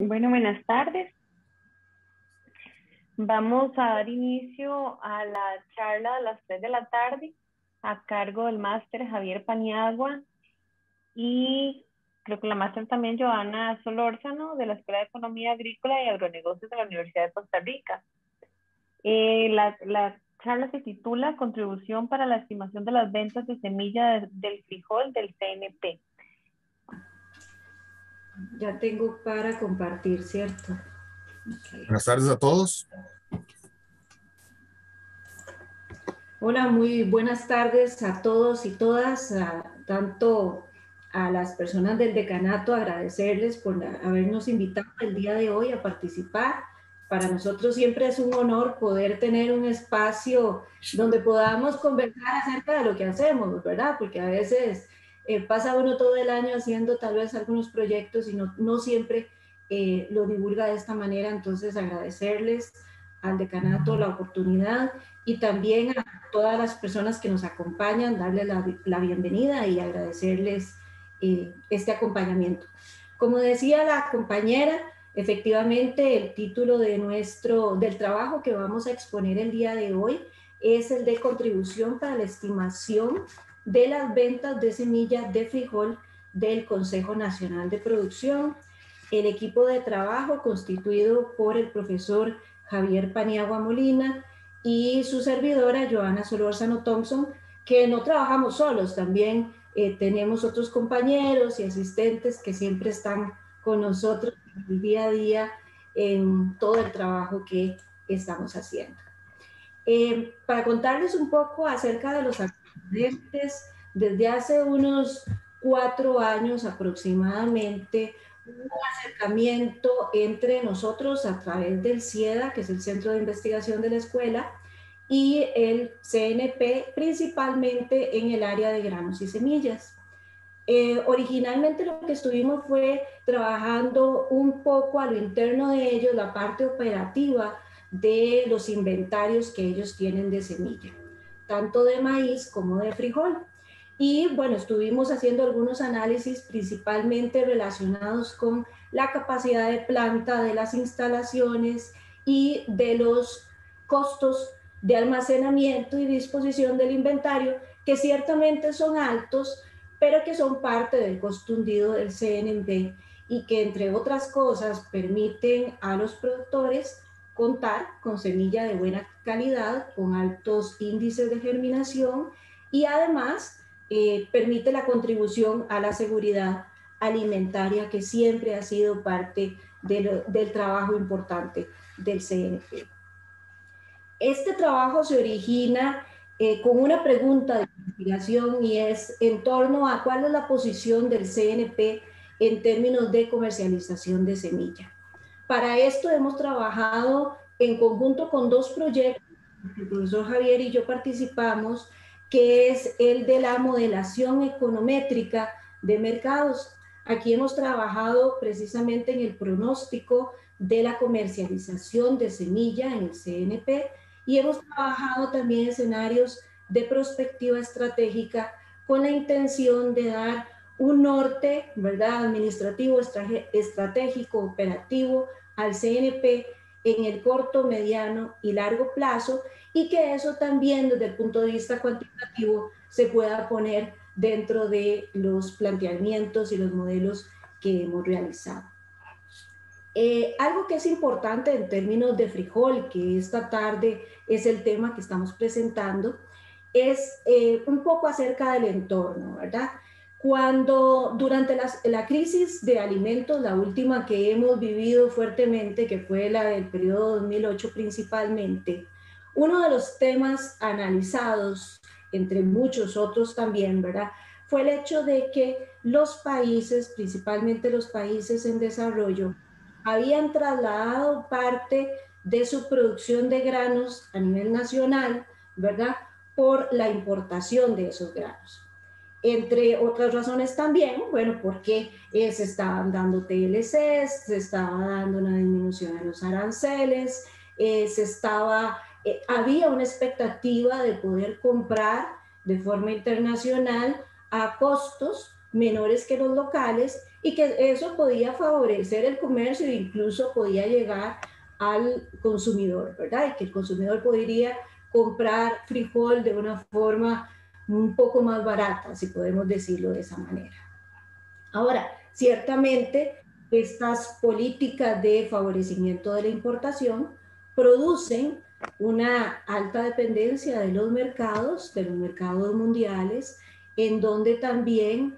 Bueno, buenas tardes. Vamos a dar inicio a la charla de las 3 de la tarde a cargo del máster Javier Paniagua y creo que la máster también Joana Solórzano de la Escuela de Economía Agrícola y Agronegocios de la Universidad de Costa Rica. La charla se titula Contribución para la estimación de las ventas de semilla del frijol del CNP. Ya tengo para compartir, ¿cierto? Okay. Buenas tardes a todos. Hola, muy buenas tardes a todos y todas, tanto a las personas del decanato, agradecerles por habernos invitado el día de hoy a participar. Para nosotros siempre es un honor poder tener un espacio donde podamos conversar acerca de lo que hacemos, ¿verdad? Porque a veces pasa uno todo el año haciendo tal vez algunos proyectos y no siempre lo divulga de esta manera. Entonces agradecerles al decanato la oportunidad y también a todas las personas que nos acompañan, darles la bienvenida y agradecerles este acompañamiento. Como decía la compañera, efectivamente el título del trabajo que vamos a exponer el día de hoy es el de contribución para la estimación de las ventas de semillas de frijol del Consejo Nacional de Producción. El equipo de trabajo constituido por el profesor Javier Paniagua Molina y su servidora Joana Solórzano Thompson, que no trabajamos solos, también tenemos otros compañeros y asistentes que siempre están con nosotros el día a día en todo el trabajo que estamos haciendo. Para contarles un poco acerca de los antecedentes, desde hace unos 4 años aproximadamente, un acercamiento entre nosotros a través del CIEDA, que es el Centro de Investigación de la Escuela, y el CNP, principalmente en el área de granos y semillas. Originalmente lo que estuvimos fue trabajando un poco a lo interno de ellos, la parte operativa de los inventarios que ellos tienen de semilla, tanto de maíz como de frijol. Y bueno, estuvimos haciendo algunos análisis principalmente relacionados con la capacidad de planta de las instalaciones y de los costos de almacenamiento y disposición del inventario, que ciertamente son altos, pero que son parte del costo hundido del CNB y que, entre otras cosas, permiten a los productores contar con semilla de buena calidad, con altos índices de germinación y además permite la contribución a la seguridad alimentaria, que siempre ha sido parte del trabajo importante del CNP. Este trabajo se origina con una pregunta de investigación y es en torno a cuál es la posición del CNP en términos de comercialización de semilla. Para esto hemos trabajado en conjunto con dos proyectos, el profesor Javier y yo participamos, que es el de la modelación econométrica de mercados. Aquí hemos trabajado precisamente en el pronóstico de la comercialización de semilla en el CNP y hemos trabajado también escenarios de prospectiva estratégica con la intención de dar un norte, ¿verdad?, administrativo, estratégico, operativo al CNP en el corto, mediano y largo plazo, y que eso también desde el punto de vista cuantitativo se pueda poner dentro de los planteamientos y los modelos que hemos realizado. Algo que es importante en términos de frijol, que esta tarde es el tema que estamos presentando, es un poco acerca del entorno, ¿verdad? Cuando durante la crisis de alimentos, la última que hemos vivido fuertemente, que fue la del periodo 2008 principalmente, uno de los temas analizados, entre muchos otros también, ¿verdad?, fue el hecho de que los países, principalmente los países en desarrollo, habían trasladado parte de su producción de granos a nivel nacional, ¿verdad?, por la importación de esos granos. Entre otras razones también, bueno, porque se estaban dando TLCs, se estaba dando una disminución en los aranceles, había una expectativa de poder comprar de forma internacional a costos menores que los locales y que eso podía favorecer el comercio e incluso podía llegar al consumidor, ¿verdad? Y que el consumidor podría comprar frijol de una forma un poco más barata, si podemos decirlo de esa manera. Ahora, ciertamente, estas políticas de favorecimiento de la importación producen una alta dependencia de los mercados mundiales, en donde también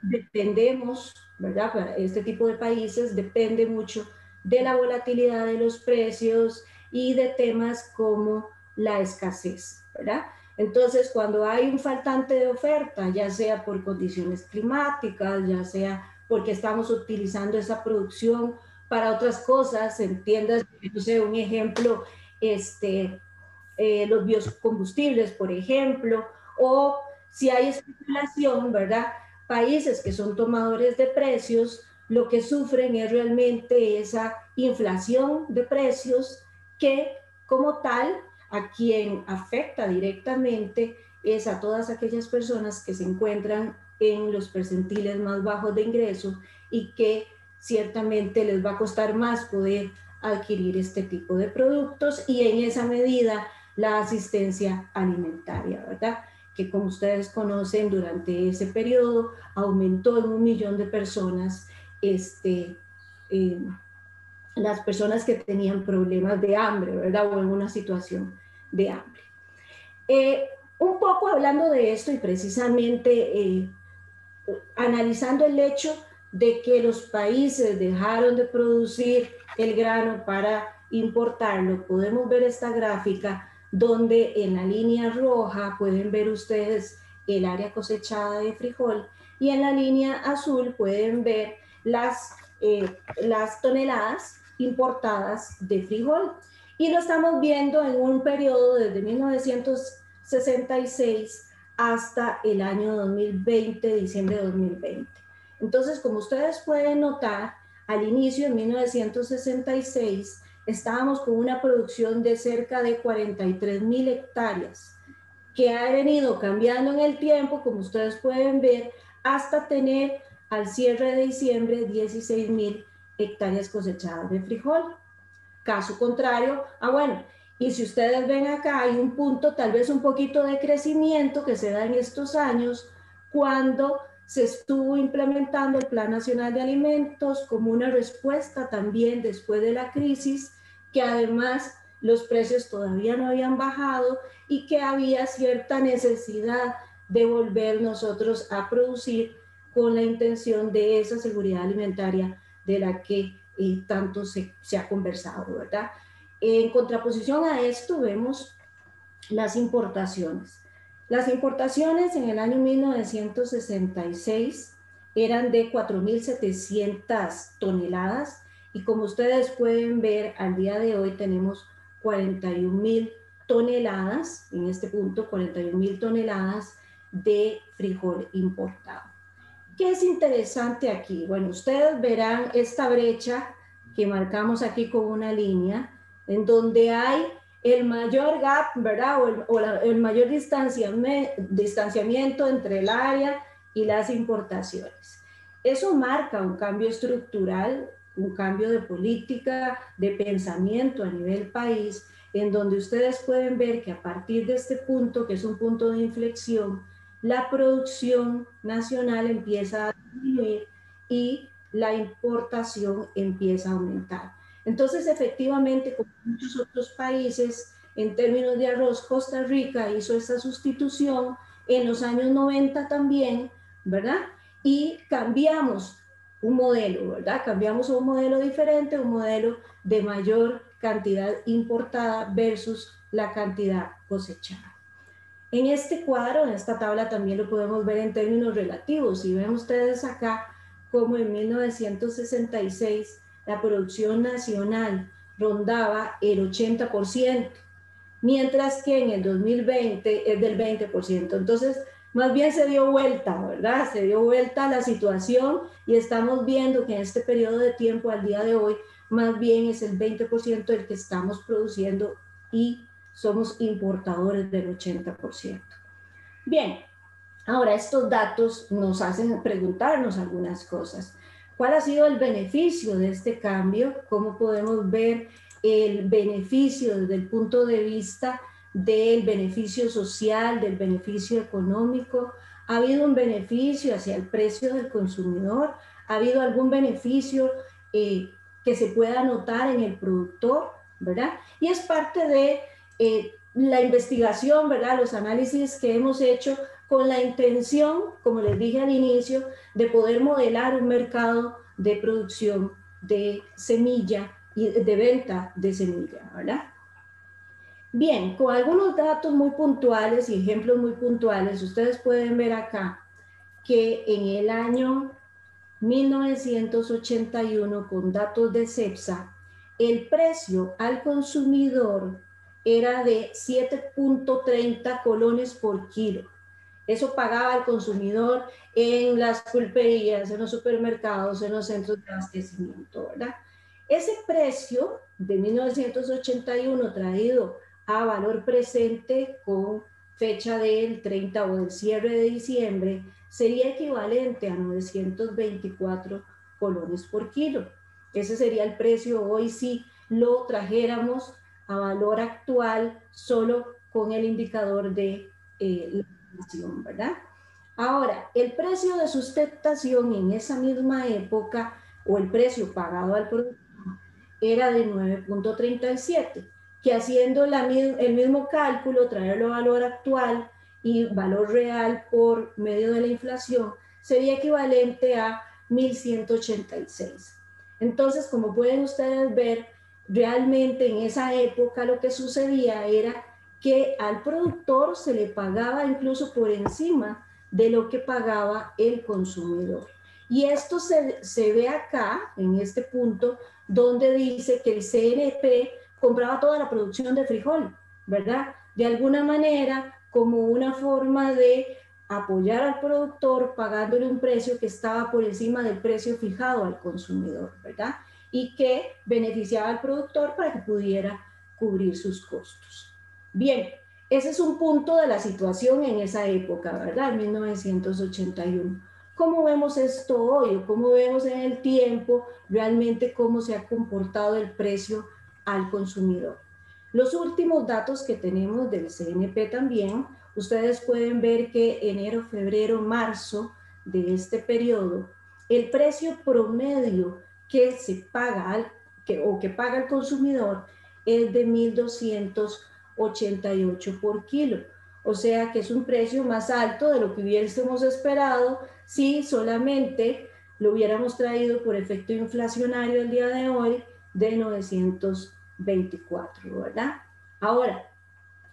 dependemos, ¿verdad? Para este tipo de países depende mucho de la volatilidad de los precios y de temas como la escasez, ¿verdad? Entonces, cuando hay un faltante de oferta, ya sea por condiciones climáticas, ya sea porque estamos utilizando esa producción para otras cosas, entiendas, no sé, un ejemplo, los biocombustibles, por ejemplo, o si hay especulación, ¿verdad? Países que son tomadores de precios, lo que sufren es realmente esa inflación de precios que, como tal, a quien afecta directamente es a todas aquellas personas que se encuentran en los percentiles más bajos de ingreso y que ciertamente les va a costar más poder adquirir este tipo de productos, y en esa medida la asistencia alimentaria, ¿verdad? Que como ustedes conocen, durante ese periodo aumentó en 1.000.000 de personas las personas que tenían problemas de hambre, ¿verdad? O en una situación de hambre. Un poco hablando de esto y precisamente analizando el hecho de que los países dejaron de producir el grano para importarlo, podemos ver esta gráfica donde en la línea roja pueden ver ustedes el área cosechada de frijol y en la línea azul pueden ver las toneladas importadas de frijol. Y lo estamos viendo en un periodo desde 1966 hasta el año 2020, diciembre de 2020. Entonces, como ustedes pueden notar, al inicio, en 1966, estábamos con una producción de cerca de 43.000 hectáreas, que ha venido cambiando en el tiempo, como ustedes pueden ver, hasta tener al cierre de diciembre 16.000 hectáreas cosechadas de frijol. Caso contrario, bueno, y si ustedes ven acá hay un punto, tal vez un poquito de crecimiento que se da en estos años cuando se estuvo implementando el Plan Nacional de Alimentos como una respuesta también después de la crisis, que además los precios todavía no habían bajado y que había cierta necesidad de volver nosotros a producir con la intención de esa seguridad alimentaria de la que tanto se ha conversado, ¿verdad? En contraposición a esto vemos las importaciones. Las importaciones en el año 1966 eran de 4.700 toneladas y como ustedes pueden ver, al día de hoy tenemos 41.000 toneladas, en este punto 41.000 toneladas de frijol importado. ¿Qué es interesante aquí? Bueno, ustedes verán esta brecha que marcamos aquí con una línea, en donde hay el mayor gap, ¿verdad? El mayor distanciamiento entre el área y las importaciones. Eso marca un cambio estructural, un cambio de política, de pensamiento a nivel país, en donde ustedes pueden ver que a partir de este punto, que es un punto de inflexión, la producción nacional empieza a disminuir y la importación empieza a aumentar. Entonces, efectivamente, como muchos otros países, en términos de arroz, Costa Rica hizo esa sustitución en los años 90 también, ¿verdad? Y cambiamos un modelo, ¿verdad? Cambiamos a un modelo diferente, un modelo de mayor cantidad importada versus la cantidad cosechada. En este cuadro, en esta tabla también lo podemos ver en términos relativos. Y ven ustedes acá como en 1966 la producción nacional rondaba el 80%, mientras que en el 2020 es del 20%. Entonces, más bien se dio vuelta, ¿verdad? Se dio vuelta la situación y estamos viendo que en este periodo de tiempo, al día de hoy, más bien es el 20% el que estamos produciendo y somos importadores del 80%. Bien, Ahora, estos datos nos hacen preguntarnos algunas cosas. ¿Cuál ha sido el beneficio de este cambio? ¿Cómo podemos ver el beneficio desde el punto de vista del beneficio social, del beneficio económico? ¿Ha habido un beneficio hacia el precio del consumidor? ¿Ha habido algún beneficio que se pueda notar en el productor? ¿Verdad? Y es parte de la investigación, ¿verdad? Los análisis que hemos hecho con la intención, como les dije al inicio, de poder modelar un mercado de producción de semilla y de venta de semilla, ¿verdad? Bien, con algunos datos muy puntuales y ejemplos muy puntuales, ustedes pueden ver acá que en el año 1981, con datos de CEPSA, el precio al consumidor era de 7.30 colones por kilo. Eso pagaba el consumidor en las pulperías, en los supermercados, en los centros de abastecimiento, ¿verdad? Ese precio de 1981 traído a valor presente con fecha del 30 o del cierre de diciembre sería equivalente a 924 colones por kilo. Ese sería el precio hoy si lo trajéramos a valor actual solo con el indicador de la inflación, ¿verdad? Ahora, el precio de sustentación en esa misma época o el precio pagado al productor era de 9.37, que haciendo el mismo cálculo, traerlo a valor actual y valor real por medio de la inflación, sería equivalente a 1.186. Entonces, como pueden ustedes ver, realmente en esa época lo que sucedía era que al productor se le pagaba incluso por encima de lo que pagaba el consumidor. Y esto se ve acá, en este punto, donde dice que el CNP compraba toda la producción de frijol, ¿verdad? De alguna manera, como una forma de apoyar al productor pagándole un precio que estaba por encima del precio fijado al consumidor, ¿verdad? Y que beneficiaba al productor para que pudiera cubrir sus costos. Bien, ese es un punto de la situación en esa época, ¿verdad? En 1981. ¿Cómo vemos esto hoy? ¿O cómo vemos en el tiempo realmente cómo se ha comportado el precio al consumidor? Los últimos datos que tenemos del CNP también, ustedes pueden ver que enero, febrero, marzo de este periodo, el precio promedio que se paga que paga el consumidor es de 1.288 por kilo. O sea que es un precio más alto de lo que hubiésemos esperado si solamente lo hubiéramos traído por efecto inflacionario el día de hoy de 924, ¿verdad? Ahora,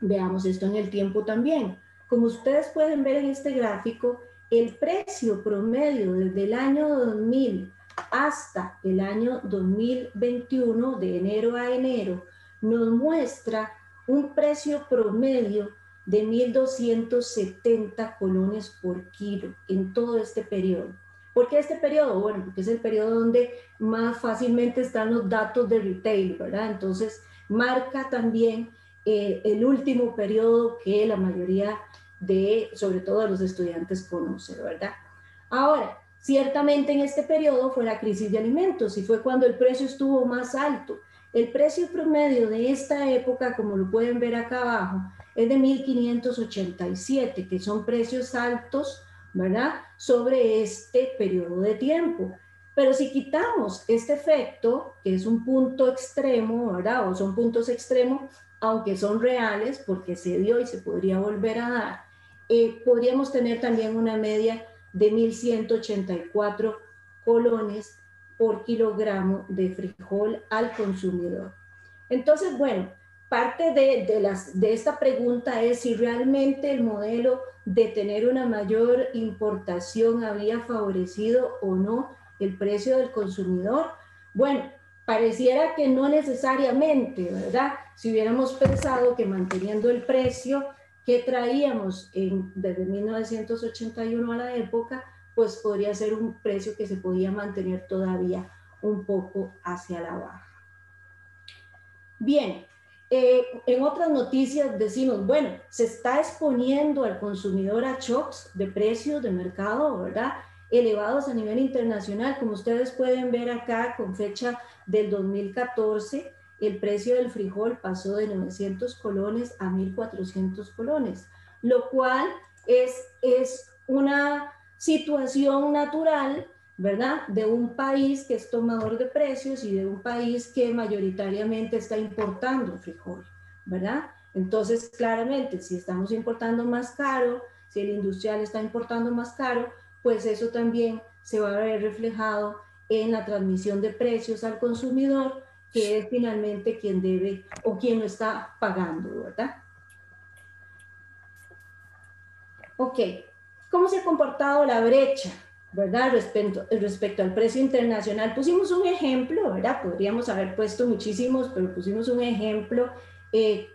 veamos esto en el tiempo también. Como ustedes pueden ver en este gráfico, el precio promedio desde el año 2000 hasta el año 2021, de enero a enero, nos muestra un precio promedio de 1.270 colones por kilo en todo este periodo. ¿Por qué este periodo? Bueno, porque es el periodo donde más fácilmente están los datos de retail, ¿verdad? Entonces, marca también el último periodo que la mayoría de, sobre todo de los estudiantes, conoce, ¿verdad? Ahora, ciertamente en este periodo fue la crisis de alimentos y fue cuando el precio estuvo más alto. El precio promedio de esta época, como lo pueden ver acá abajo, es de 1.587, que son precios altos, ¿verdad?, sobre este periodo de tiempo. Pero si quitamos este efecto, que es un punto extremo, ¿verdad?, o son puntos extremos, aunque son reales, porque se dio y se podría volver a dar, podríamos tener también una media de 1.184 colones por kilogramo de frijol al consumidor. Entonces, bueno, parte de esta pregunta es si realmente el modelo de tener una mayor importación había favorecido o no el precio del consumidor. Bueno, pareciera que no necesariamente, ¿verdad? Si hubiéramos pensado que manteniendo el precio que traíamos desde 1981 a la época, pues podría ser un precio que se podía mantener todavía un poco hacia la baja. Bien, En otras noticias decimos, bueno, se está exponiendo al consumidor a shocks de precios de mercado, ¿verdad? Elevados a nivel internacional, como ustedes pueden ver acá con fecha del 2014, el precio del frijol pasó de 900 colones a 1.400 colones, lo cual es una situación natural, ¿verdad? De un país que es tomador de precios y de un país que mayoritariamente está importando frijol, ¿verdad? Entonces, claramente, si estamos importando más caro, si el industrial está importando más caro, pues eso también se va a ver reflejado en la transmisión de precios al consumidor, que es finalmente quien debe o quien lo está pagando, ¿verdad? Ok, ¿cómo se ha comportado la brecha, verdad, respecto al precio internacional? Pusimos un ejemplo, ¿verdad? Podríamos haber puesto muchísimos, pero pusimos un ejemplo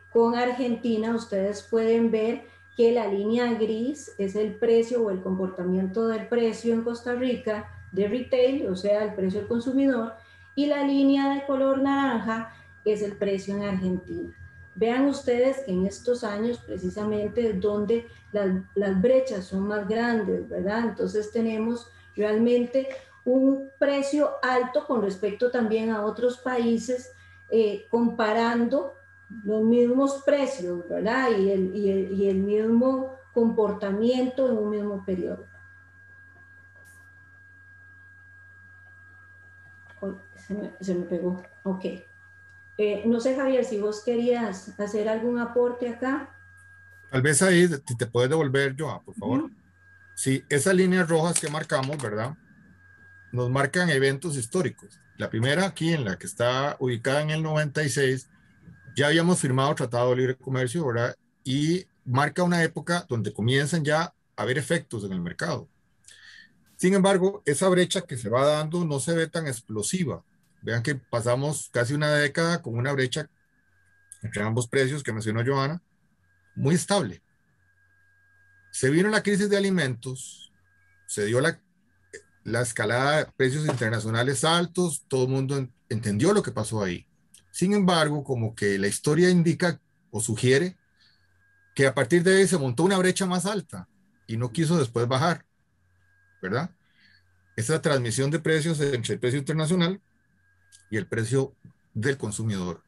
con Argentina. Ustedes pueden ver que la línea gris es el precio o el comportamiento del precio en Costa Rica de retail, o sea, el precio del consumidor, y la línea de color naranja es el precio en Argentina. Vean ustedes que en estos años, precisamente donde las brechas son más grandes, ¿verdad? Entonces tenemos realmente un precio alto con respecto también a otros países, comparando los mismos precios, ¿verdad? Y el mismo comportamiento en un mismo periodo. Oh, se me pegó. Ok. No sé, Javier, si vos querías hacer algún aporte acá. Tal vez ahí te puedes devolver, Joa, por favor. Sí, esas líneas rojas que marcamos, ¿verdad? Nos marcan eventos históricos. La primera aquí, en la que está ubicada en el 96, ya habíamos firmado Tratado de Libre Comercio, ¿verdad? Y marca una época donde comienzan ya a haber efectos en el mercado. Sin embargo, esa brecha que se va dando no se ve tan explosiva. Vean que pasamos casi una década con una brecha entre ambos precios que mencionó Joana, muy estable. Se vino la crisis de alimentos, se dio la escalada de precios internacionales altos, todo el mundo entendió lo que pasó ahí. Sin embargo, como que la historia indica o sugiere que a partir de ahí se montó una brecha más alta y no quiso después bajar, ¿verdad? Esa transmisión de precios entre el precio internacional y el precio del consumidor.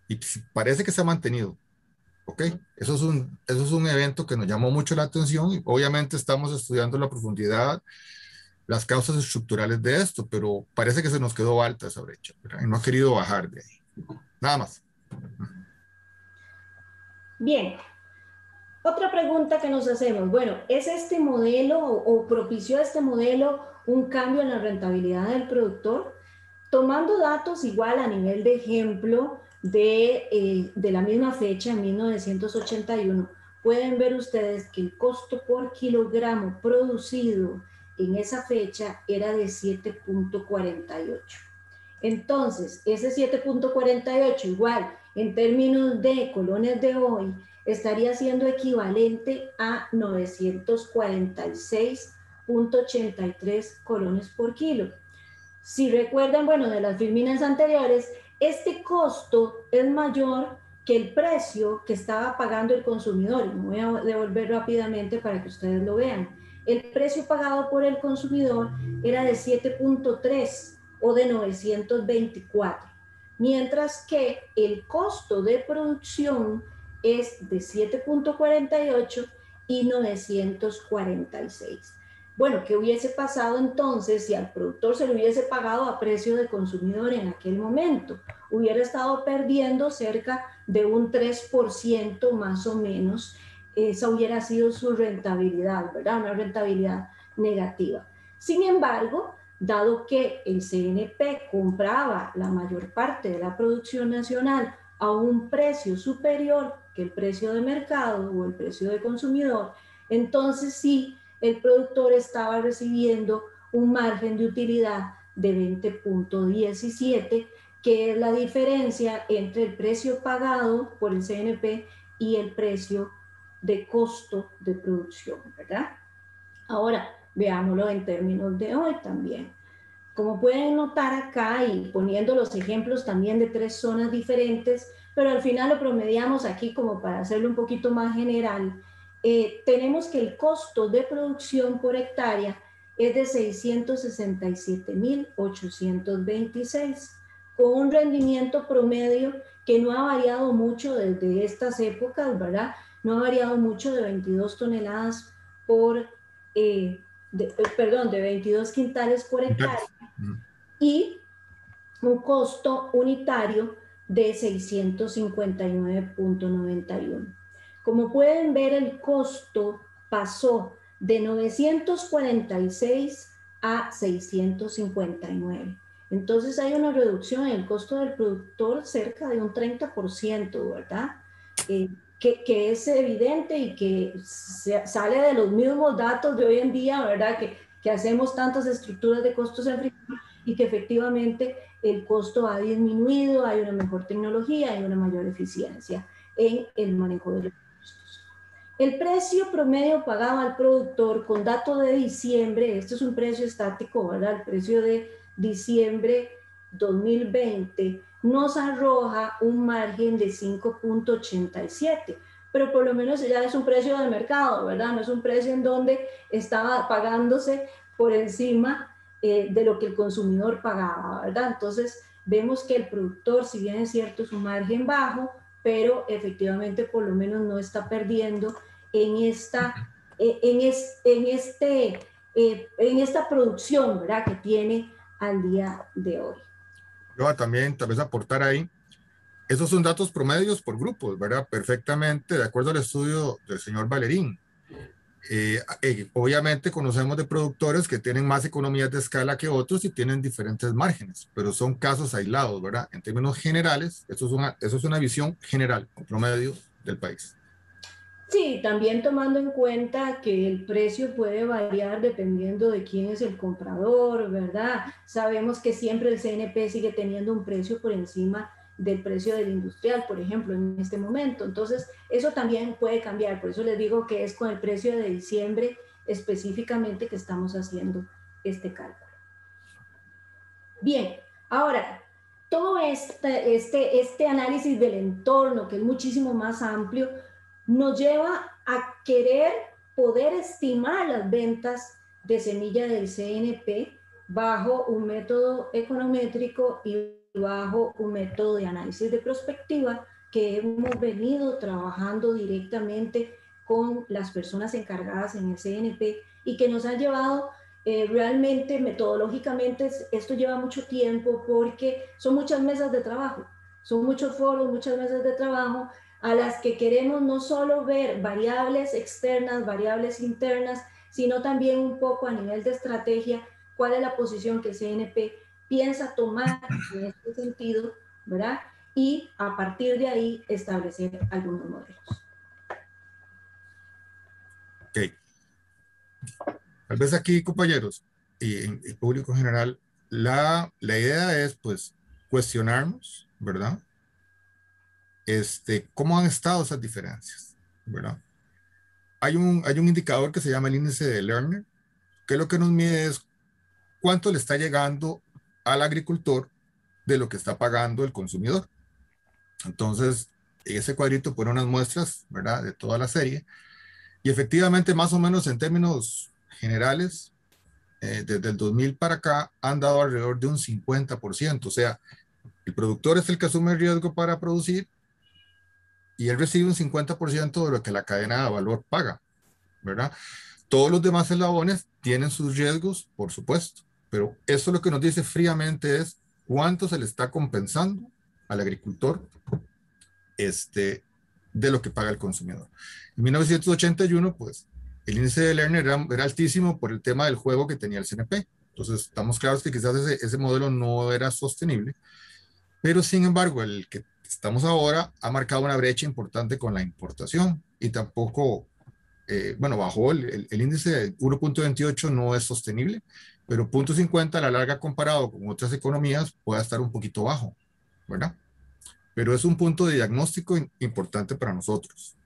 Y parece que se ha mantenido, ¿ok? Eso es un evento que nos llamó mucho la atención y obviamente estamos estudiando la profundidad, las causas estructurales de esto, pero parece que se nos quedó alta esa brecha, ¿verdad? Y no ha querido bajar de ahí. Nada más. Bien, otra pregunta que nos hacemos, bueno, ¿es este modelo o propició este modelo un cambio en la rentabilidad del productor? Tomando datos igual a nivel de ejemplo de la misma fecha, en 1981, pueden ver ustedes que el costo por kilogramo producido en esa fecha era de 7.48. Entonces, ese 7.48 igual en términos de colones de hoy estaría siendo equivalente a 946.83 colones por kilo. Si recuerdan, bueno, de las filminas anteriores, este costo es mayor que el precio que estaba pagando el consumidor. Me voy a devolver rápidamente para que ustedes lo vean. El precio pagado por el consumidor era de 7.3 o de 924, mientras que el costo de producción es de 7.48 y 946. Bueno, ¿qué hubiese pasado entonces si al productor se le hubiese pagado a precio de consumidor en aquel momento? Hubiera estado perdiendo cerca de un 3% más o menos. Esa hubiera sido su rentabilidad, ¿verdad? Una rentabilidad negativa. Sin embargo, dado que el CNP compraba la mayor parte de la producción nacional a un precio superior que el precio de mercado o el precio de consumidor, entonces sí, el productor estaba recibiendo un margen de utilidad de 20.17, que es la diferencia entre el precio pagado por el CNP y el precio de costo de producción, ¿verdad? Ahora, veámoslo en términos de hoy también. Como pueden notar acá, y poniendo los ejemplos también de 3 zonas diferentes, pero al final lo promediamos aquí como para hacerlo un poquito más general, tenemos que el costo de producción por hectárea es de 667.826, con un rendimiento promedio que no ha variado mucho desde estas épocas, ¿verdad? No ha variado mucho de 22 toneladas por, de 22 quintales por hectárea, y un costo unitario de 659.91. Como pueden ver, el costo pasó de 946 a 659. Entonces hay una reducción en el costo del productor cerca de un 30%, ¿verdad? Que es evidente y que sale de los mismos datos de hoy en día, ¿verdad? Que hacemos tantas estructuras de costos en frigoríficos y que efectivamente el costo ha disminuido, hay una mejor tecnología, hay una mayor eficiencia en el manejo de los costos. El precio promedio pagado al productor con dato de diciembre, este es un precio estático, ¿verdad? El precio de diciembre 2020 nos arroja un margen de 5.87, pero por lo menos ya es un precio de mercado, ¿verdad? No es un precio en donde estaba pagándose por encima de lo que el consumidor pagaba, ¿verdad? Entonces vemos que el productor, si bien es cierto, es un margen bajo, pero efectivamente por lo menos no está perdiendo en esta producción, ¿verdad?, que tiene al día de hoy. Yo también tal vez aportar ahí, esos son datos promedios por grupos, ¿verdad? Perfectamente de acuerdo al estudio del señor Valerín. Obviamente conocemos de productores que tienen más economías de escala que otros y tienen diferentes márgenes, pero son casos aislados, ¿verdad? En términos generales, eso es una visión general, promedio del país. Sí, también tomando en cuenta que el precio puede variar dependiendo de quién es el comprador, ¿verdad? Sabemos que siempre el CNP sigue teniendo un precio por encima del precio del industrial, por ejemplo, en este momento. Entonces, eso también puede cambiar. Por eso les digo que es con el precio de diciembre específicamente que estamos haciendo este cálculo. Bien, ahora, todo este análisis del entorno, que es muchísimo más amplio, nos lleva a querer poder estimar las ventas de semilla del CNP bajo un método econométrico y bajo un método de análisis de prospectiva que hemos venido trabajando directamente con las personas encargadas en el CNP y que nos han llevado realmente, metodológicamente, esto lleva mucho tiempo porque son muchas mesas de trabajo, son muchos foros, muchas mesas de trabajo a las que queremos no solo ver variables externas, variables internas, sino también un poco a nivel de estrategia, cuál es la posición que el CNP piensa tomar en este sentido, ¿verdad? Y a partir de ahí establecer algunos modelos. Ok. Tal vez aquí, compañeros, y en el público en general, la idea es, pues, cuestionarnos, ¿verdad? ¿Cómo han estado esas diferencias? ¿Verdad? Hay un indicador que se llama el índice de Lerner, que lo que nos mide es cuánto le está llegando al agricultor de lo que está pagando el consumidor. Entonces, ese cuadrito pone unas muestras, ¿verdad?, de toda la serie, y efectivamente, más o menos en términos generales, desde el 2000 para acá, han dado alrededor de un 50%, o sea, el productor es el que asume el riesgo para producir, y él recibe un 50% de lo que la cadena de valor paga, ¿verdad? Todos los demás eslabones tienen sus riesgos, por supuesto, pero eso lo que nos dice fríamente es cuánto se le está compensando al agricultor de lo que paga el consumidor. En 1981, pues, el índice de Lerner era altísimo por el tema del juego que tenía el CNP. Entonces, estamos claros que quizás ese modelo no era sostenible, pero sin embargo, el que estamos ahora ha marcado una brecha importante con la importación y tampoco, bueno, bajó el índice de 1.28 no es sostenible, pero 0.50 a la larga comparado con otras economías puede estar un poquito bajo, ¿verdad? Pero es un punto de diagnóstico importante para nosotros.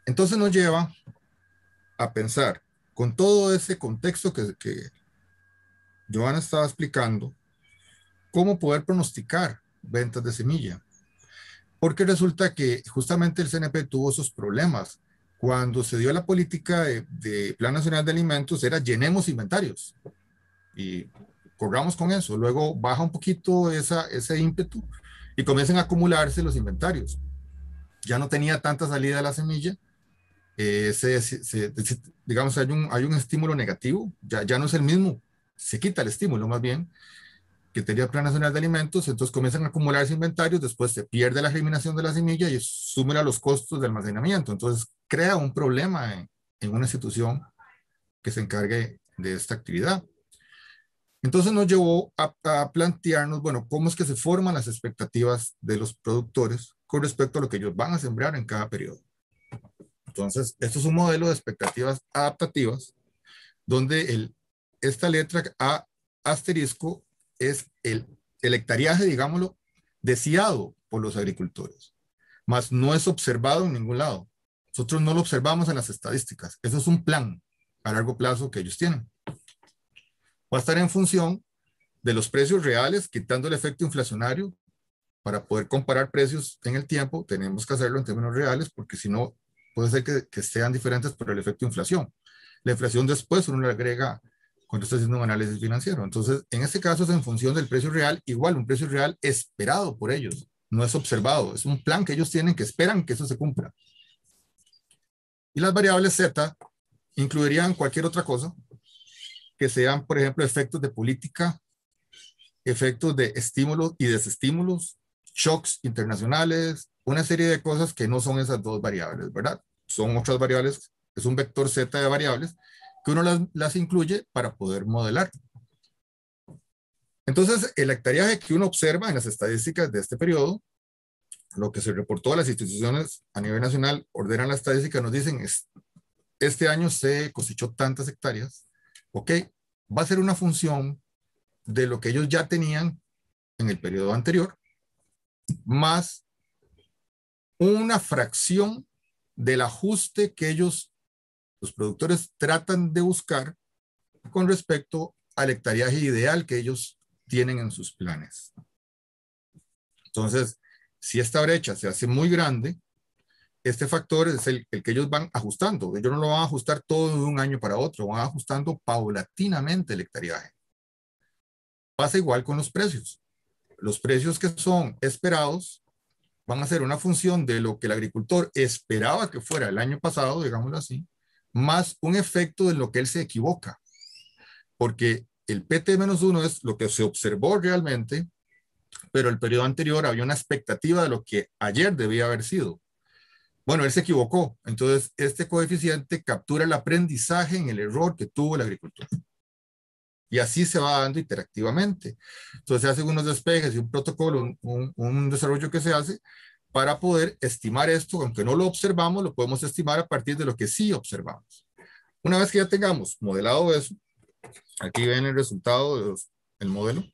Entonces nos lleva a pensar con todo ese contexto que Joana estaba explicando, cómo poder pronosticar ventas de semilla. Porque resulta que justamente el CNP tuvo esos problemas. Cuando se dio la política de Plan Nacional de Alimentos, era llenemos inventarios y corramos con eso. Luego baja un poquito ese ímpetu y comienzan a acumularse los inventarios. Ya no tenía tanta salida de la semilla. Digamos, hay un estímulo negativo, ya no es el mismo, se quita el estímulo más bien que tenía el Plan Nacional de Alimentos, entonces comienzan a acumularse inventarios, después se pierde la germinación de la semilla y sumen a los costos de almacenamiento, entonces crea un problema en una institución que se encargue de esta actividad. Entonces nos llevó a plantearnos, bueno, cómo es que se forman las expectativas de los productores con respecto a lo que ellos van a sembrar en cada periodo. Entonces, esto es un modelo de expectativas adaptativas, donde esta letra A asterisco es el hectareaje, digámoslo, deseado por los agricultores, mas no es observado en ningún lado. Nosotros no lo observamos en las estadísticas. Eso es un plan a largo plazo que ellos tienen. Va a estar en función de los precios reales, quitando el efecto inflacionario. Para poder comparar precios en el tiempo, tenemos que hacerlo en términos reales, porque si no, puede ser que sean diferentes por el efecto de inflación. La inflación después uno le agrega cuando está haciendo un análisis financiero. Entonces, en este caso es en función del precio real, igual un precio real esperado por ellos, no es observado, es un plan que ellos tienen que esperan que eso se cumpla. Y las variables Z incluirían cualquier otra cosa, que sean, por ejemplo, efectos de política, efectos de estímulos y desestímulos, shocks internacionales, una serie de cosas que no son esas dos variables, ¿verdad? Son otras variables, es un vector Z de variables que uno las incluye para poder modelar. Entonces, el hectareaje que uno observa en las estadísticas de este periodo, lo que se reportó a las instituciones a nivel nacional, ordenan la estadística, nos dicen, este año se cosechó tantas hectáreas, ¿ok? Va a ser una función de lo que ellos ya tenían en el periodo anterior, más una fracción del ajuste que ellos, los productores, tratan de buscar con respecto al hectareaje ideal que ellos tienen en sus planes. Entonces, si esta brecha se hace muy grande, este factor es el que ellos van ajustando. Ellos no lo van a ajustar todo de un año para otro, van ajustando paulatinamente el hectareaje. Pasa igual con los precios. Los precios que son esperados van a ser una función de lo que el agricultor esperaba que fuera el año pasado, digámoslo así, más un efecto de lo que él se equivoca. Porque el PT-1 es lo que se observó realmente, pero el periodo anterior había una expectativa de lo que ayer debía haber sido. Bueno, él se equivocó. Entonces, este coeficiente captura el aprendizaje en el error que tuvo el agricultor. Y así se va dando interactivamente. Entonces, se hacen unos despejes y un protocolo, un desarrollo que se hace para poder estimar esto. Aunque no lo observamos, lo podemos estimar a partir de lo que sí observamos. Una vez que ya tengamos modelado eso, aquí ven el resultado del modelo.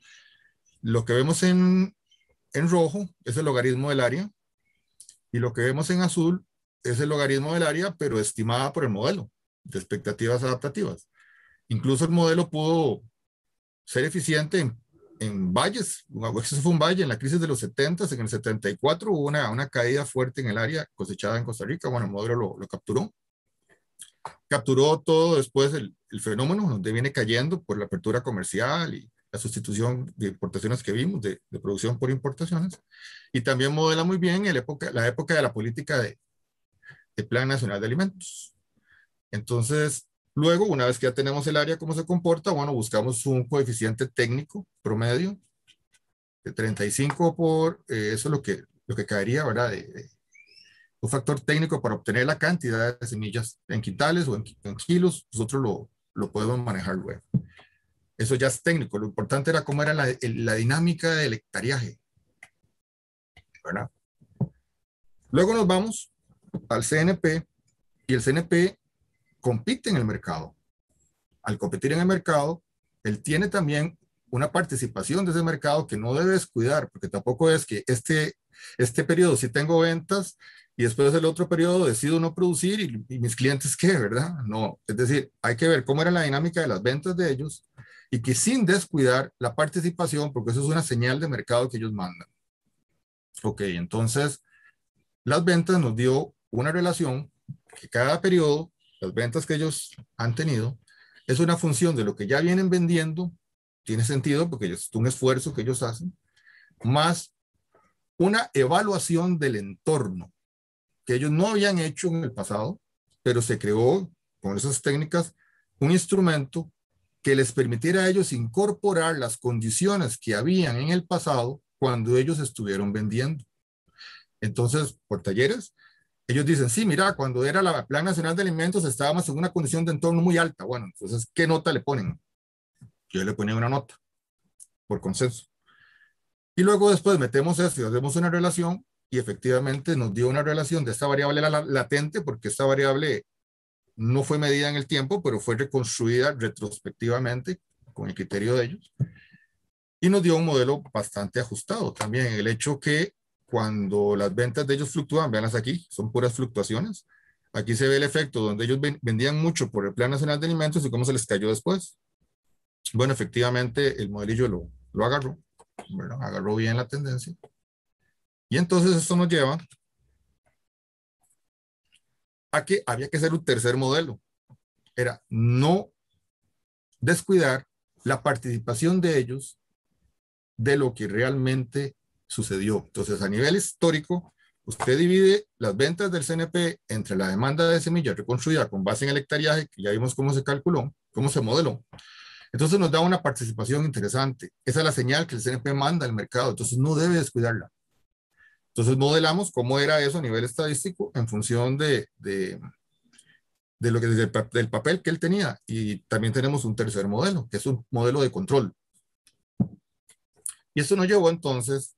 Lo que vemos en rojo es el logaritmo del área y lo que vemos en azul es el logaritmo del área, pero estimada por el modelo de expectativas adaptativas. Incluso el modelo pudo ser eficiente en valles. Eso fue un valle en la crisis de los 70, en el 74 hubo una caída fuerte en el área cosechada en Costa Rica. Bueno, el modelo lo capturó. Capturó todo después el fenómeno donde viene cayendo por la apertura comercial y la sustitución de importaciones que vimos, de producción por importaciones. Y también modela muy bien la época de la política de Plan Nacional de Alimentos. Entonces, luego, una vez que ya tenemos el área, cómo se comporta, bueno, buscamos un coeficiente técnico promedio de 35 por, eso es lo que caería, ¿verdad? Un factor técnico para obtener la cantidad de semillas en quintales o en kilos, nosotros lo podemos manejar luego. Eso ya es técnico, lo importante era cómo era la dinámica del hectareaje, ¿verdad? Luego nos vamos al CNP y el CNP compite en el mercado. Al competir en el mercado, él tiene también una participación de ese mercado que no debe descuidar, porque tampoco es que este periodo sí tengo ventas y después del otro periodo decido no producir y mis clientes qué, ¿verdad? No, es decir, hay que ver cómo era la dinámica de las ventas de ellos y que sin descuidar la participación, porque eso es una señal de mercado que ellos mandan. Ok, entonces las ventas nos dio una relación que cada periodo, las ventas que ellos han tenido, es una función de lo que ya vienen vendiendo, tiene sentido porque es un esfuerzo que ellos hacen, más una evaluación del entorno que ellos no habían hecho en el pasado, pero se creó con esas técnicas un instrumento que les permitiera a ellos incorporar las condiciones que habían en el pasado cuando ellos estuvieron vendiendo. Entonces, por talleres, ellos dicen, sí, mira, cuando era la Plan Nacional de Alimentos estábamos en una condición de entorno muy alta. Bueno, entonces, ¿qué nota le ponen? Yo le ponía una nota por consenso. Y luego después metemos eso y hacemos una relación y efectivamente nos dio una relación de esta variable latente porque esta variable no fue medida en el tiempo, pero fue reconstruida retrospectivamente con el criterio de ellos y nos dio un modelo bastante ajustado también. El hecho que cuando las ventas de ellos fluctúan, veanlas aquí, son puras fluctuaciones. Aquí se ve el efecto donde ellos vendían mucho por el Plan Nacional de Alimentos y cómo se les cayó después. Bueno, efectivamente el modelillo lo agarró, ¿verdad? Agarró bien la tendencia. Y entonces esto nos lleva a que había que hacer un tercer modelo. Era no descuidar la participación de ellos de lo que realmente sucedió. Entonces, a nivel histórico, usted divide las ventas del CNP entre la demanda de semillas reconstruida con base en el hectareaje, que ya vimos cómo se calculó, cómo se modeló. Entonces nos da una participación interesante. Esa es la señal que el CNP manda al mercado, entonces no debe descuidarla. Entonces modelamos cómo era eso a nivel estadístico en función de lo que del papel que él tenía. Y también tenemos un tercer modelo, que es un modelo de control. Y esto nos llevó entonces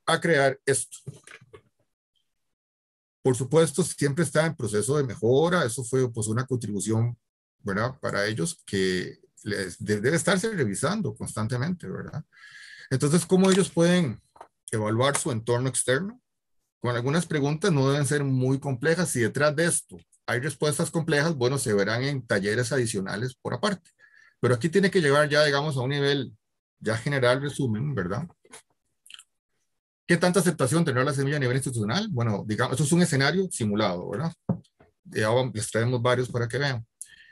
a crear esto. Por supuesto, siempre está en proceso de mejora. Eso fue pues una contribución, ¿verdad? Para ellos que debe estarse revisando constantemente, ¿verdad? Entonces, ¿cómo ellos pueden evaluar su entorno externo? Con algunas preguntas no deben ser muy complejas. Si detrás de esto hay respuestas complejas, bueno, se verán en talleres adicionales por aparte. Pero aquí tiene que llegar ya, digamos, a un nivel ya general, resumen, ¿verdad? ¿Qué tanta aceptación tendrá la semilla a nivel institucional? Bueno, digamos, esto es un escenario simulado, ¿verdad? Ya les traemos varios para que vean.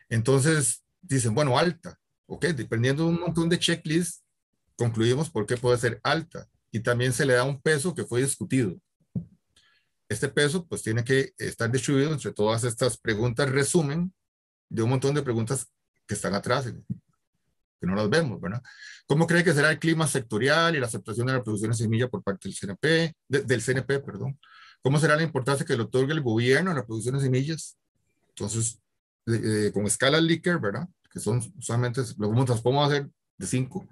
Entonces, dicen, bueno, alta. Ok, dependiendo de un montón de checklists, concluimos por qué puede ser alta. Y también se le da un peso que fue discutido. Este peso, pues, tiene que estar distribuido entre todas estas preguntas, resumen de un montón de preguntas que están atrás, que no las vemos, ¿verdad? ¿Cómo cree que será el clima sectorial y la aceptación de la producción de semilla por parte del CNP, del CNP, perdón? ¿Cómo será la importancia que le otorgue el gobierno a la producción de semillas? Entonces, con escalas Likert, ¿verdad? Que son solamente, las podemos hacer de 5,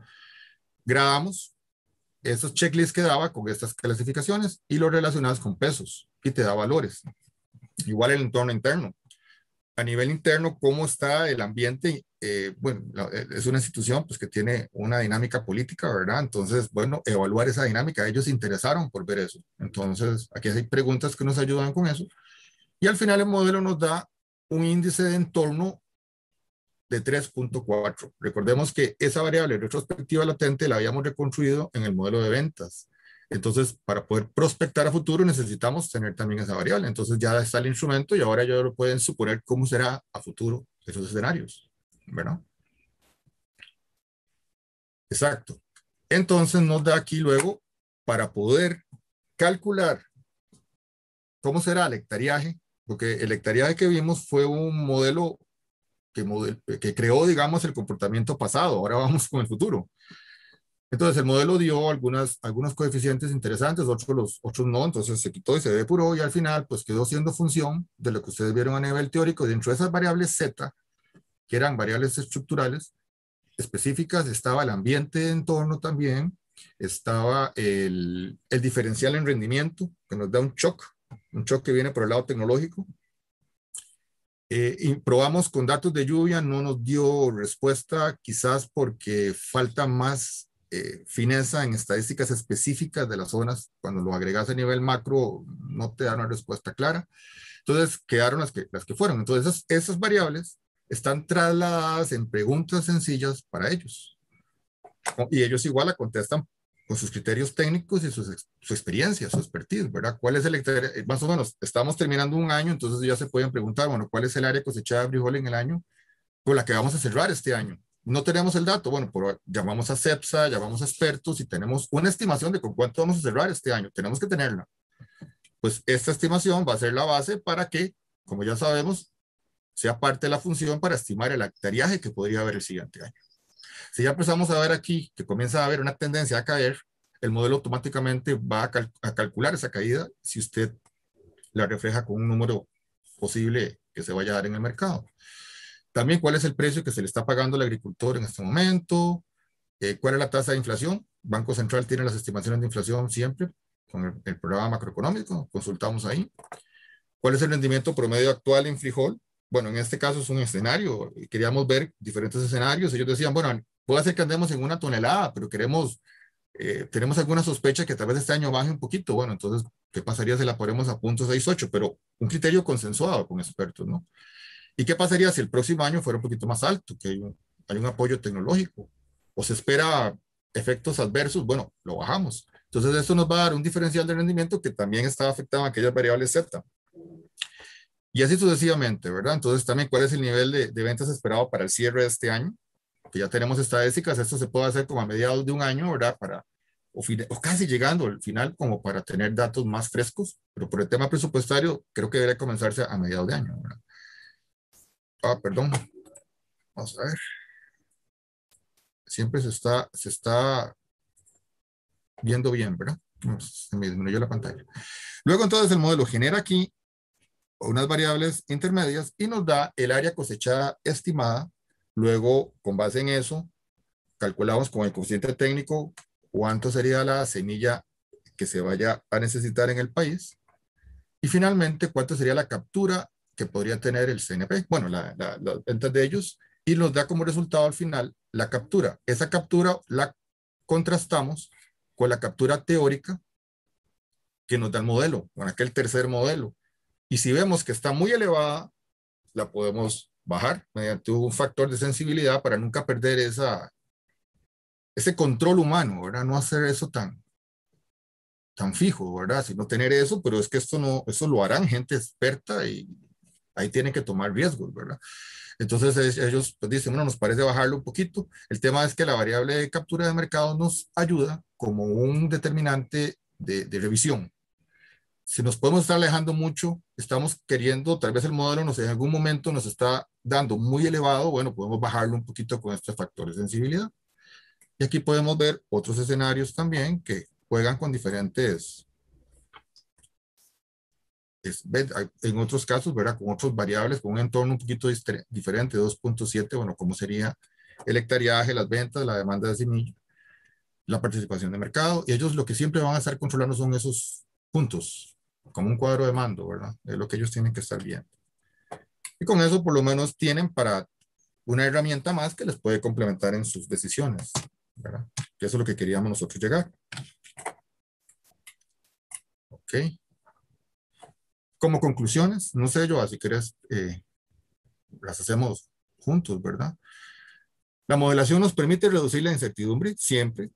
gradamos esos checklists que daba con estas clasificaciones y los relacionados con pesos y te da valores. Igual el entorno interno. A nivel interno, ¿cómo está el ambiente? Bueno, es una institución pues, que tiene una dinámica política, ¿verdad? Entonces, bueno, evaluar esa dinámica. Ellos se interesaron por ver eso. Entonces, aquí hay preguntas que nos ayudan con eso. Y al final el modelo nos da un índice de entorno de 3.4. Recordemos que esa variable retrospectiva latente la habíamos reconstruido en el modelo de ventas. Entonces, para poder prospectar a futuro necesitamos tener también esa variable. Entonces ya está el instrumento y ahora ya lo pueden suponer cómo será a futuro esos escenarios, ¿verdad? Exacto. Entonces nos da aquí luego para poder calcular cómo será el hectareaje, porque el hectareaje que vimos fue un modelo que creó, digamos, el comportamiento pasado. Ahora vamos con el futuro. Entonces, el modelo dio algunos coeficientes interesantes, otros no, entonces se quitó y se depuró y al final, pues quedó siendo función de lo que ustedes vieron a nivel teórico. Dentro de esas variables Z, que eran variables estructurales específicas, estaba el ambiente de entorno también, estaba el diferencial en rendimiento, que nos da un shock que viene por el lado tecnológico. Y probamos con datos de lluvia, no nos dio respuesta, quizás porque falta más fineza en estadísticas específicas de las zonas. Cuando lo agregas a nivel macro, no te da una respuesta clara. Entonces, quedaron las que fueron. Entonces, esas variables están trasladadas en preguntas sencillas para ellos. Y ellos igual la contestan con sus criterios técnicos y su experiencia, su expertise, ¿verdad? ¿Cuál es el, más o menos, estamos terminando un año, entonces ya se pueden preguntar, bueno, ¿cuál es el área cosechada de frijol en el año por la que vamos a cerrar este año? No tenemos el dato, bueno, pero llamamos a CEPSA, llamamos a expertos y tenemos una estimación de con cuánto vamos a cerrar este año. Tenemos que tenerla. Pues esta estimación va a ser la base para que, como ya sabemos, sea parte de la función para estimar el hectareaje que podría haber el siguiente año. Si ya empezamos a ver aquí que comienza a haber una tendencia a caer, el modelo automáticamente va a calcular esa caída si usted la refleja con un número posible que se vaya a dar en el mercado. También cuál es el precio que se le está pagando al agricultor en este momento, cuál es la tasa de inflación. Banco Central tiene las estimaciones de inflación siempre con el programa macroeconómico, consultamos ahí. ¿Cuál es el rendimiento promedio actual en frijol? Bueno, en este caso es un escenario, queríamos ver diferentes escenarios. Ellos decían, bueno, puede ser que andemos en 1 tonelada, pero tenemos alguna sospecha que tal vez este año baje un poquito. Bueno, entonces, ¿qué pasaría si la ponemos a 0.68? Pero un criterio consensuado con expertos, ¿no? ¿Y qué pasaría si el próximo año fuera un poquito más alto, que hay un apoyo tecnológico? ¿O se espera efectos adversos? Bueno, lo bajamos. Entonces, esto nos va a dar un diferencial de rendimiento que también está afectado en aquellas variables Z. Y así sucesivamente, ¿verdad? Entonces, también, ¿cuál es el nivel de ventas esperado para el cierre de este año? Que ya tenemos estadísticas, esto se puede hacer como a mediados de un año, ¿verdad? O casi llegando al final como para tener datos más frescos, pero por el tema presupuestario creo que debería comenzarse a mediados de año, ¿verdad? Perdón, vamos a ver. Siempre se está viendo bien, ¿verdad? Se me disminuyó la pantalla. Luego entonces el modelo genera aquí unas variables intermedias y nos da el área cosechada estimada. Luego, con base en eso, calculamos con el coeficiente técnico cuánto sería la semilla que se vaya a necesitar en el país. Y finalmente, cuánto sería la captura que podría tener el CNP. Bueno, las ventas de ellos. Y nos da como resultado al final la captura. Esa captura la contrastamos con la captura teórica que nos da el modelo, con aquel tercer modelo. Y si vemos que está muy elevada, la podemos bajar mediante un factor de sensibilidad para nunca perder ese control humano, ¿verdad? No hacer eso tan fijo, ¿verdad? Sino tener eso, pero es que eso lo harán gente experta y ahí tienen que tomar riesgos, ¿verdad? Entonces ellos pues, dicen, bueno, nos parece bajarlo un poquito. El tema es que la variable de captura de mercado nos ayuda como un determinante de revisión. Si nos podemos estar alejando mucho, estamos queriendo, tal vez el modelo en algún momento nos está dando muy elevado, bueno, podemos bajarlo un poquito con este factor de sensibilidad. Y aquí podemos ver otros escenarios también que juegan con diferentes, en otros casos, ¿verdad? Con otras variables, con un entorno un poquito diferente, 2.7, bueno, ¿cómo sería el hectareaje, las ventas, la demanda de semilla, la participación de mercado? Y ellos lo que siempre van a estar controlando son esos puntos, como un cuadro de mando, ¿verdad? Es lo que ellos tienen que estar viendo. Y con eso por lo menos tienen para una herramienta más que les puede complementar en sus decisiones, ¿verdad? Que eso es lo que queríamos nosotros llegar. Ok. Como conclusiones, no sé yo, si quieres, las hacemos juntos, ¿verdad? La modelación nos permite reducir la incertidumbre siempre.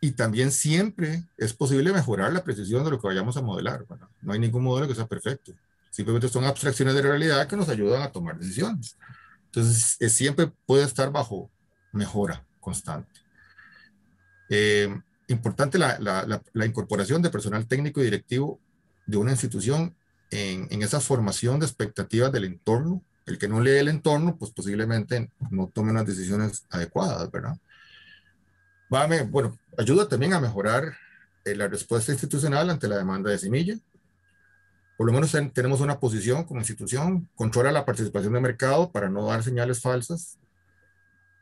Y también siempre es posible mejorar la precisión de lo que vayamos a modelar, ¿verdad? No hay ningún modelo que sea perfecto. Simplemente son abstracciones de realidad que nos ayudan a tomar decisiones. Entonces, siempre puede estar bajo mejora constante. Importante la incorporación de personal técnico y directivo de una institución en esa formación de expectativas del entorno. El que no lee el entorno, pues posiblemente no tome unas decisiones adecuadas, ¿verdad? Bueno, ayuda también a mejorar la respuesta institucional ante la demanda de semilla. Por lo menos tenemos una posición como institución, controla la participación de mercado para no dar señales falsas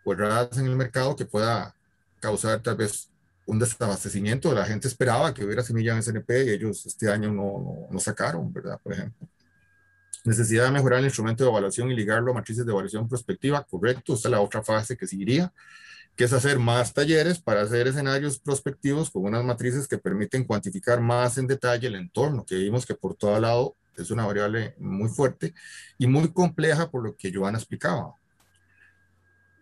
o erradas en el mercado que pueda causar tal vez un desabastecimiento. La gente esperaba que hubiera semilla en SNP y ellos este año no sacaron, ¿verdad? Por ejemplo. Necesidad de mejorar el instrumento de evaluación y ligarlo a matrices de evaluación prospectiva, correcto. Esta es la otra fase que seguiría, que es hacer más talleres para hacer escenarios prospectivos con unas matrices que permiten cuantificar más en detalle el entorno, que vimos que por todo lado es una variable muy fuerte y muy compleja por lo que Joana explicaba.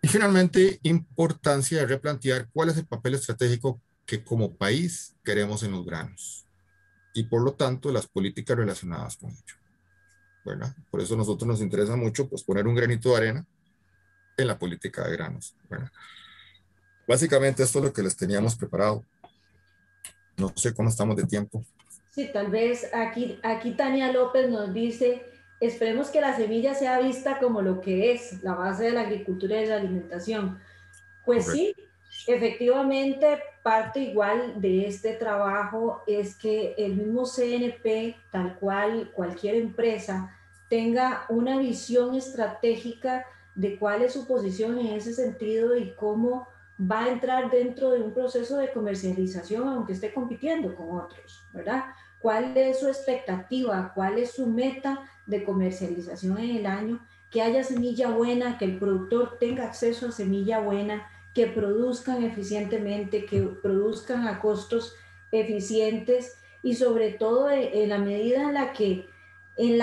Y finalmente, importancia de replantear cuál es el papel estratégico que como país queremos en los granos y por lo tanto las políticas relacionadas con ello, ¿verdad? Por eso a nosotros nos interesa mucho pues, poner un granito de arena en la política de granos, ¿verdad? Básicamente esto es lo que les teníamos preparado. No sé cómo estamos de tiempo. Sí, tal vez aquí Tania López nos dice, esperemos que la semilla sea vista como lo que es, la base de la agricultura y de la alimentación. Pues Correcto. sí, efectivamente, parte igual de este trabajo es que el mismo CNP, tal cual cualquier empresa, tenga una visión estratégica de cuál es su posición en ese sentido y cómo va a entrar dentro de un proceso de comercialización, aunque esté compitiendo con otros, ¿verdad? ¿Cuál es su expectativa? ¿Cuál es su meta de comercialización en el año? Que haya semilla buena, que el productor tenga acceso a semilla buena, que produzcan eficientemente, que produzcan a costos eficientes y sobre todo en la medida en la que el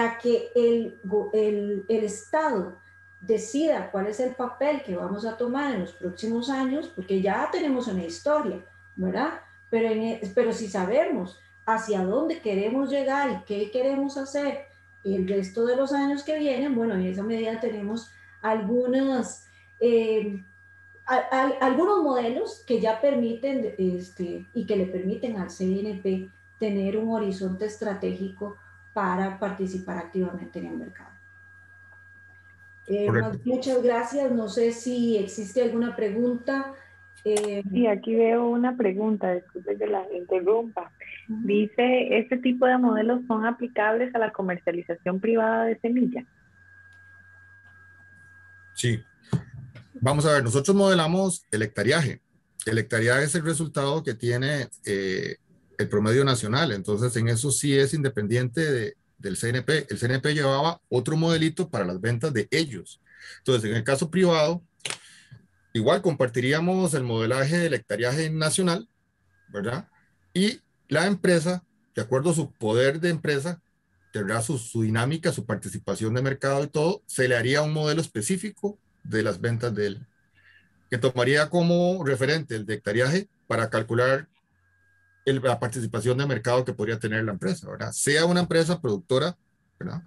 Estado decida cuál es el papel que vamos a tomar en los próximos años, porque ya tenemos una historia, ¿verdad? Pero si sabemos hacia dónde queremos llegar y qué queremos hacer el resto de los años que vienen, bueno, en esa medida tenemos algunas... algunos modelos que ya permiten y que le permiten al CNP tener un horizonte estratégico para participar activamente en el mercado. Muchas gracias. No sé si existe alguna pregunta. Sí, aquí veo una pregunta, disculpe que la interrumpa. Dice, ¿este tipo de modelos son aplicables a la comercialización privada de semillas? Sí. Vamos a ver, nosotros modelamos el hectareaje. El hectareaje es el resultado que tiene el promedio nacional, entonces en eso sí es independiente del CNP. El CNP llevaba otro modelito para las ventas de ellos. Entonces, en el caso privado, igual compartiríamos el modelaje del hectareaje nacional, ¿verdad? Y la empresa, de acuerdo a su poder de empresa, tendrá su dinámica, su participación de mercado y todo, se le haría un modelo específico de las ventas de él, que tomaría como referente el de hectareaje para calcular la participación de mercado que podría tener la empresa, ¿verdad? Sea una empresa productora, ¿verdad?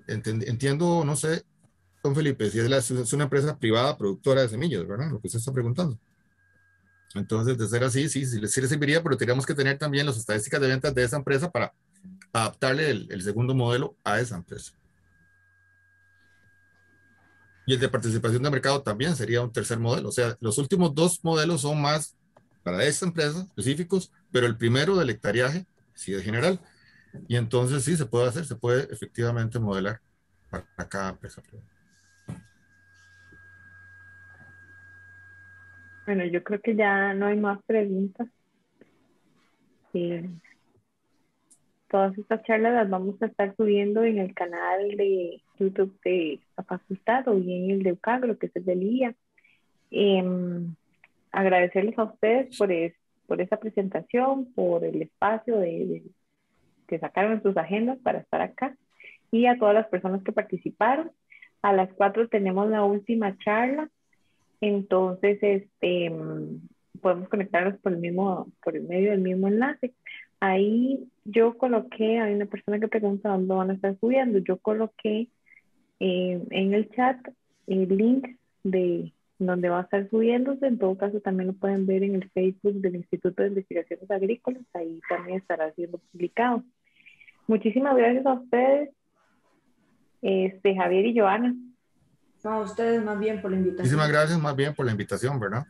Entiendo, no sé, don Felipe, si es una empresa privada productora de semillas, ¿verdad? Lo que usted está preguntando. Entonces, de ser así, sí le serviría, pero tendríamos que tener también las estadísticas de ventas de esa empresa para adaptarle el segundo modelo a esa empresa. Y el de participación de mercado también sería un tercer modelo. O sea, los últimos dos modelos son más para esta empresa específicos, pero el primero del hectareaje sí es general. Y entonces sí se puede hacer, se puede efectivamente modelar para cada empresa. Bueno, yo creo que ya no hay más preguntas. Todas estas charlas las vamos a estar subiendo en el canal de YouTube de la facultad o bien el de UCAGRO, que es el del IA. Agradecerles a ustedes por esa presentación, por el espacio que sacaron en sus agendas para estar acá y a todas las personas que participaron. A las 4 tenemos la última charla, entonces podemos conectarnos por el medio del mismo enlace. Ahí yo coloqué, hay una persona que pregunta dónde van a estar subiendo, yo coloqué en el chat el link de donde va a estar subiéndose. En todo caso también lo pueden ver en el Facebook del Instituto de Investigaciones Agrícolas, ahí también estará siendo publicado. Muchísimas gracias a ustedes, Javier y Joana. A ustedes más bien por la invitación. Muchísimas gracias más bien por la invitación, ¿verdad?